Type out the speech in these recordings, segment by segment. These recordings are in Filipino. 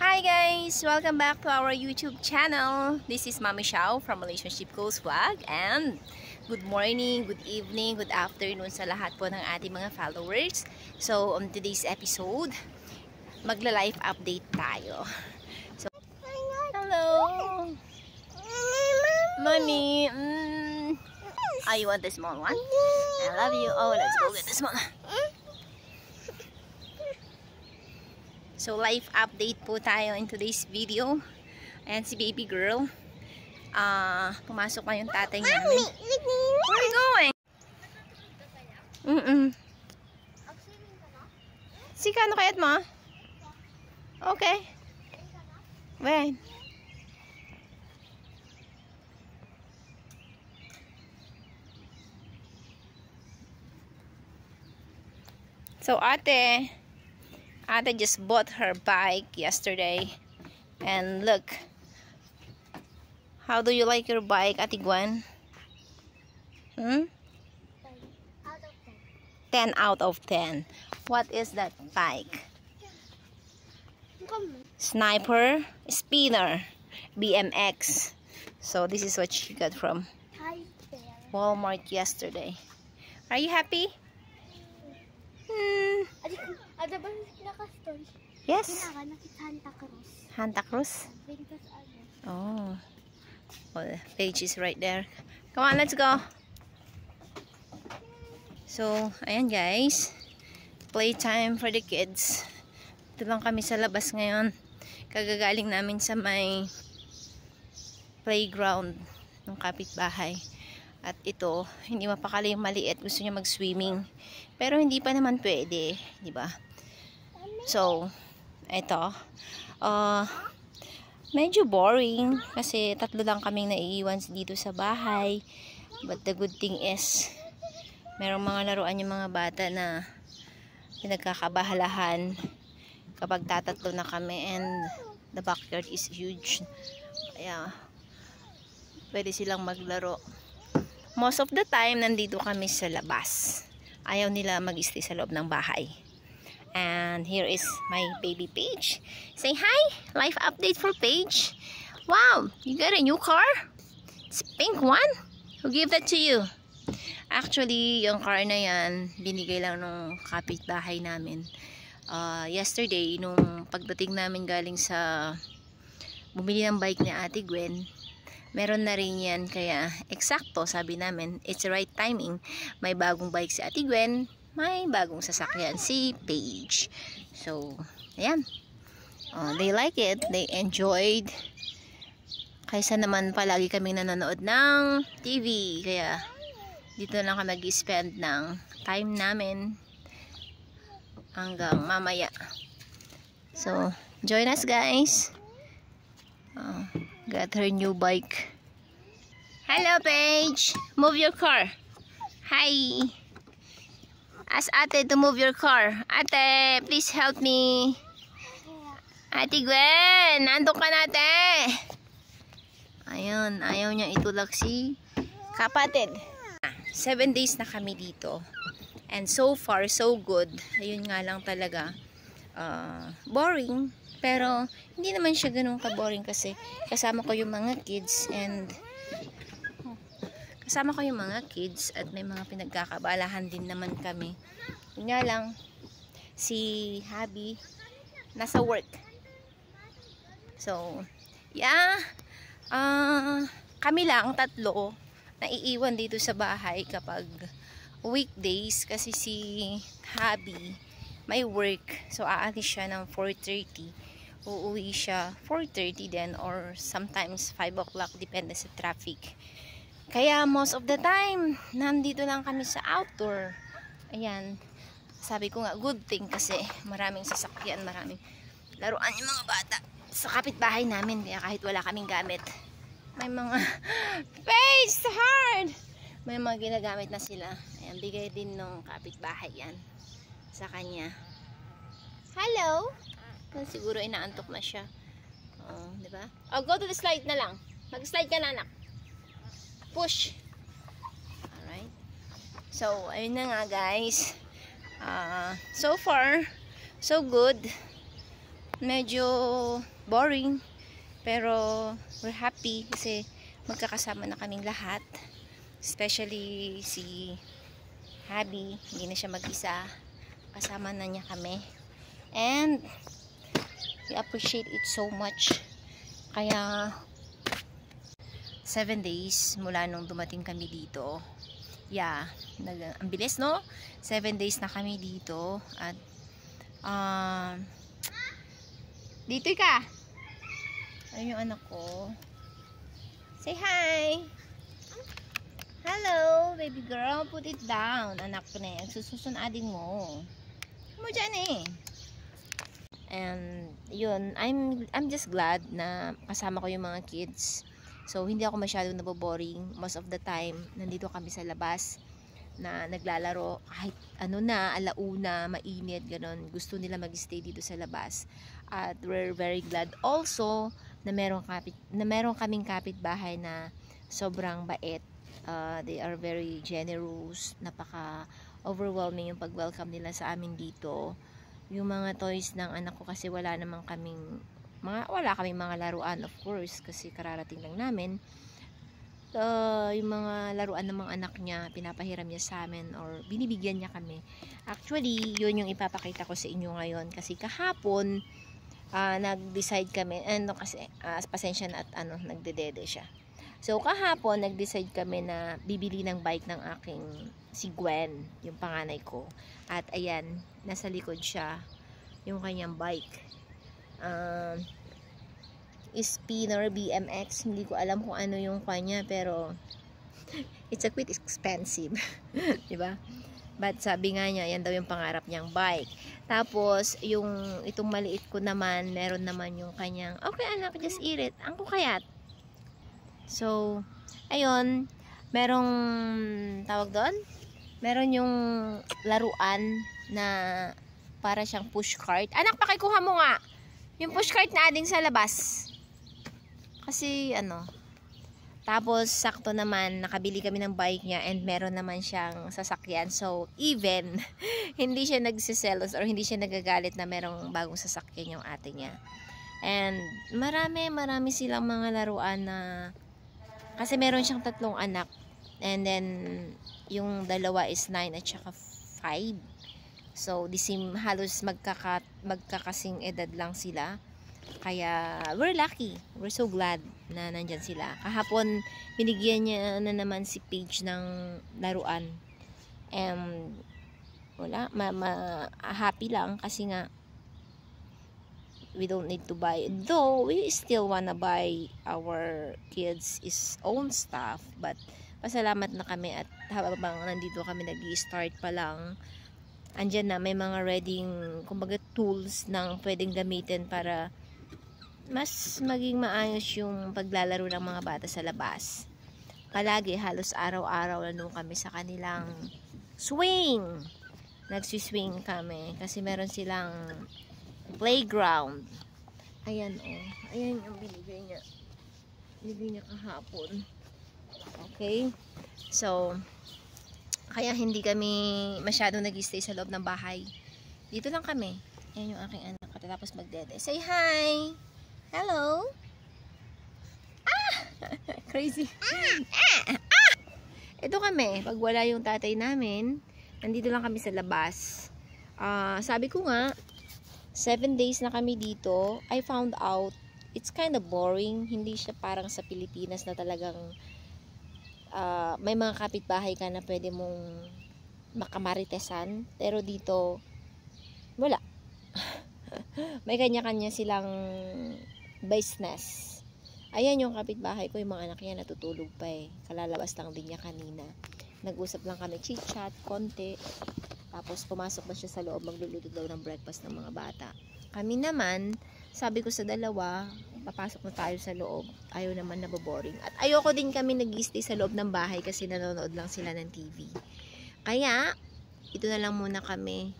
Hi guys! Welcome back to our YouTube channel. This is Mami Xiao from Relationship Goals Vlog, and good morning, good evening, good afternoon sa lahat po ng ating mga followers. So on today's episode, magla-life update tayo. So, hello! Mommy! Oh, you want the small one? I love you. Oh, let's go get the small one. So, life update po tayo in today's video. Ayan si baby girl. Pumasok na yung tatay namin. Where are you going? Sika, ano kayat mo? Okay. When? So, ate just bought her bike yesterday, and look, how do you like your bike, Ate Gwen? 10 out of 10. What is that bike? Sniper Spinner BMX. So this is what she got from Walmart yesterday. Are you happy? Yes. Santa Cruz. Oh. Well, the page is right there. Come on, let's go. So, ayan guys. Playtime for the kids. Ito lang kami sa labas ngayon. Kagagaling namin sa may playground ng kapitbahay. At ito, hindi mapakali yung maliit. Gusto niya mag-swimming. Pero hindi pa naman pwede. Diba? So, ito. Medyo boring. Kasi 3 lang kaming naiiwan dito sa bahay. But the good thing is, merong mga laruan yung mga bata na pinagkakabahalahan kapag tatatlo na kami. And the backyard is huge. Kaya, pwede silang maglaro. Most of the time, nandito kami sa labas. Ayaw nila mag-stay sa loob ng bahay. And here is my baby Paige. Say hi! Life update for Paige. Wow! You got a new car? It's a pink one? Who gave that to you? Actually, yung car na yan, binigay lang nung kapitbahay namin. Yesterday, nung pagdating namin galing sa bumili ng bike ni Ate Gwen, meron na rin yan, kaya eksakto, sabi namin, it's the right timing. May bagong bike si Ate Gwen, may bagong sasakyan si Paige. So, ayan. They like it, they enjoyed. Kaysa naman palagi kaming nanonood ng TV, kaya dito lang kami mag-spend ng time namin hanggang mamaya. So, join us guys. Got her new bike. Hello, Paige. Move your car. Hi. Ask ate to move your car. Ate, please help me. Ate Gwen, nandun ka na, ate. Ayun, ayaw niya itulak si kapatid. 7 days na kami dito. And so far, so good. Ayun nga lang talaga. Boring. Pero, hindi naman siya ganun ka-boring kasi kasama ko yung mga kids at may mga pinagkakabalahan din naman kami. Yun nga lang, si Habi nasa work. So, yeah. Kami lang, 3, naiiwan dito sa bahay kapag weekdays kasi si Habi may work. So, aalis siya ng 4:30. Uuwi siya 4:30 din or sometimes 5 o'clock, depende sa traffic. Kaya most of the time, nandito lang kami sa outdoor. Ayan. Sabi ko nga, good thing kasi maraming sasakyan, maraming laruan yung mga bata sa kapitbahay namin. Kaya kahit wala kaming gamit, may mga face hard! May mga ginagamit na sila. Ayan, bigay din nung kapitbahay yan sa kanya. Hello! Siguro inaantok na siya. Diba? Go to the slide na lang. Mag-slide ka na, anak. Push. Alright. So, ayun na nga guys. So far, so good. medyo boring. Pero we're happy kasi magkakasama na kaming lahat. Especially si Habi, hindi na siya mag-isa. Kasama na niya kami. And we appreciate it so much. Kaya 7 days mula nung dumating kami dito. Yeah, ang bilis, no? 7 days na kami dito. At dito ka. Ayun yung anak ko. Say hi. Hello, baby girl. Put it down. Anak ko na yan. Susunadin mo. Mo dyan eh. And yun, I'm just glad na kasama ko yung mga kids. So hindi ako masyadong naboboring. Most of the time, nandito kami sa labas na naglalaro. Kahit ano na, alauna, mainit, ganon. Gusto nila mag-stay dito sa labas. At we're very glad also na meron kaming kapitbahay na sobrang bait. They are very generous. Napaka-overwhelming yung pag-welcome nila sa amin dito. Yung mga toys ng anak ko kasi wala kaming mga laruan, of course, kasi kararating lang namin. Yung mga laruan ng mga anak niya, pinapahiram niya sa amin or binibigyan niya kami. Actually, yun yung ipapakita ko sa inyo ngayon kasi kahapon nag-decide kami, kasi pasensya na at nagdedede siya. So kahapon nag-decide kami na bibili ng bike ng aking si Gwen, yung panganay ko. At ayan, nasa likod siya yung kanyang bike. Spinner BMX, hindi ko alam kung ano yung kanya, pero it's a bit expensive. Diba? But sabi nga niya, yan daw yung pangarap niyang bike. Tapos, itong maliit ko naman, meron naman yung kanyang, okay anak, just eat it. Ang kukayat. So, ayun, merong, tawag doon? Meron yung laruan na para siyang push cart. Anak, pakikuha mo nga. Yung push cart na ading sa labas. Kasi, tapos, sakto naman, nakabili kami ng bike niya and meron naman siyang sasakyan. So, even, hindi siya nagsiselos or hindi siya nagagalit na merong bagong sasakyan yung ate niya. And, marami silang mga laruan na, kasi meron siyang 3 anak. And then, yung dalawa is 9 at saka 5. So, halos magkakasing edad lang sila. Kaya, we're lucky. We're so glad na nandyan sila. Kahapon, binigyan niya na naman si Paige ng laruan. Wala, happy lang kasi nga, we don't need to buy. Though, we still wanna buy our kids' own stuff. But, pasalamat na kami at habang nandito kami nag-i-start pa lang, andyan na, may mga ready, kumbaga tools na pwedeng gamitin para mas maging maayos yung paglalaro ng mga bata sa labas. Palagi, halos araw-araw nandun kami sa kanilang swing. Nagsiswing kami kasi meron silang playground. Ayan ayan yung binigay niya kahapon. Okay, so kaya hindi kami masyadong nag-stay sa loob ng bahay. Dito lang kami. Ayan yung aking anak katapos magdede. Say hi! Hello! Crazy. Ito kami, pag wala yung tatay namin, nandito lang kami sa labas. Sabi ko nga, 7 days na kami dito. I found out, it's kind of boring. Hindi siya parang sa Pilipinas na talagang may mga kapitbahay ka na pwede mong makamaritesan. Pero dito, wala. May kanya-kanya silang business. Ayan yung kapitbahay ko, yung mga anak niya natutulog pa eh. Kalalabas lang din niya kanina. Nag-usap lang kami, chit-chat, konti. Tapos pumasok na siya sa loob, magluluto daw ng breakfast ng mga bata. Kami naman, sabi ko sa dalawa, papasok na tayo sa loob. Ayaw naman naboboring. At ayoko din kami nag-stay sa loob ng bahay kasi nanonood lang sila ng TV. Kaya, ito na lang muna kami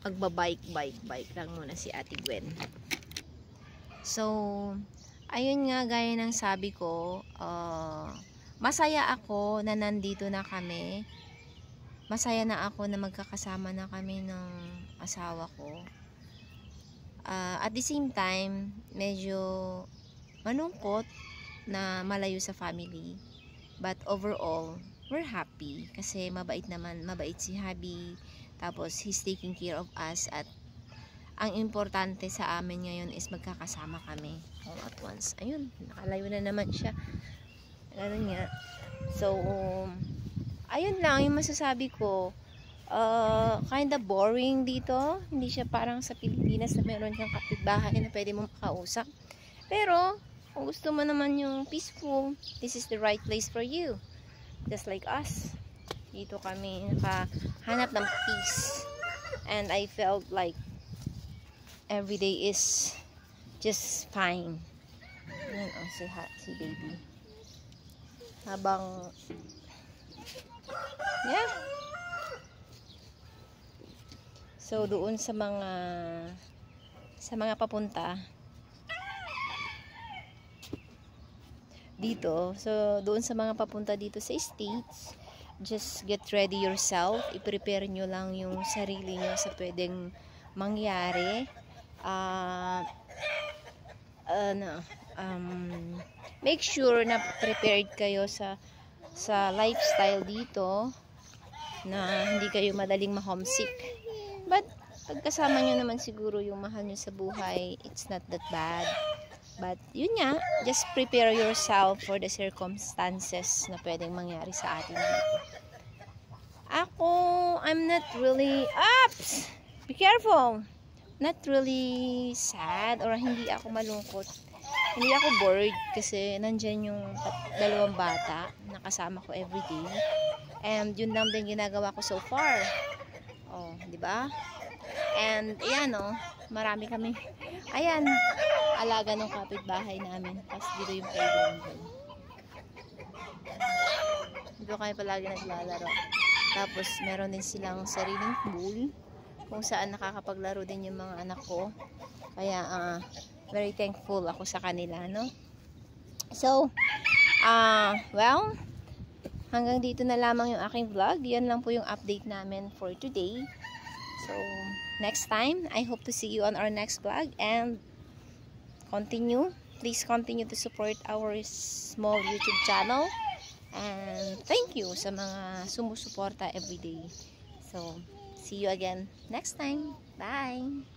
magbabike lang muna si Ate Gwen. So, ayun nga, gaya ng sabi ko, masaya ako na nandito na kami. Masaya na ako na magkakasama na kami ng asawa ko. At the same time, medyo malungkot na malayo sa family. But overall, we're happy kasi mabait si hubby. Tapos he's taking care of us, at ang importante sa amin ngayon is magkakasama kami all at once. Ayun, nakalayo na naman siya. Ganun nga. So, ayun lang yung masasabi ko. Kinda boring dito. Hindi siya parang sa Pilipinas na meron kang kapitbahay na pwede mong makausap. Pero, kung gusto mo naman yung peaceful, this is the right place for you. Just like us. Dito kami nakahanap ng peace. And I felt like every day is just fine. Ayan, si baby. Habang yeah. So doon sa mga papunta dito, sa States, just get ready yourself. I-prepare nyo lang yung sarili nyo sa pwedeng mangyari. Make sure na prepared kayo sa lifestyle dito, na hindi kayo madaling ma-homesick. But pagkasama nyo naman siguro yung mahal nyo sa buhay, it's not that bad. But yun nga, just prepare yourself for the circumstances na pwedeng mangyari sa atin dito. Ako, I'm not really be careful. Not really sad, or hindi ako malungkot. Hindi ako bored kasi nandyan yung 2 bata na kasama ko everyday. And yun lang din ginagawa ko so far. Oh, di ba? And ayan, marami kami. Ayan, alaga ng kapitbahay namin. Tapos dito yung playground dyan. Dito kayo palagi naglalaro. Tapos meron din silang sariling pool kung saan nakakapaglaro din yung mga anak ko. Kaya very thankful ako sa kanila, no? So, well, hanggang dito na lamang yung aking vlog. Yan lang po yung update namin for today. So, next time, I hope to see you on our next vlog, and please continue to support our small YouTube channel, and thank you sa mga sumusuporta everyday. So, see you again next time. Bye!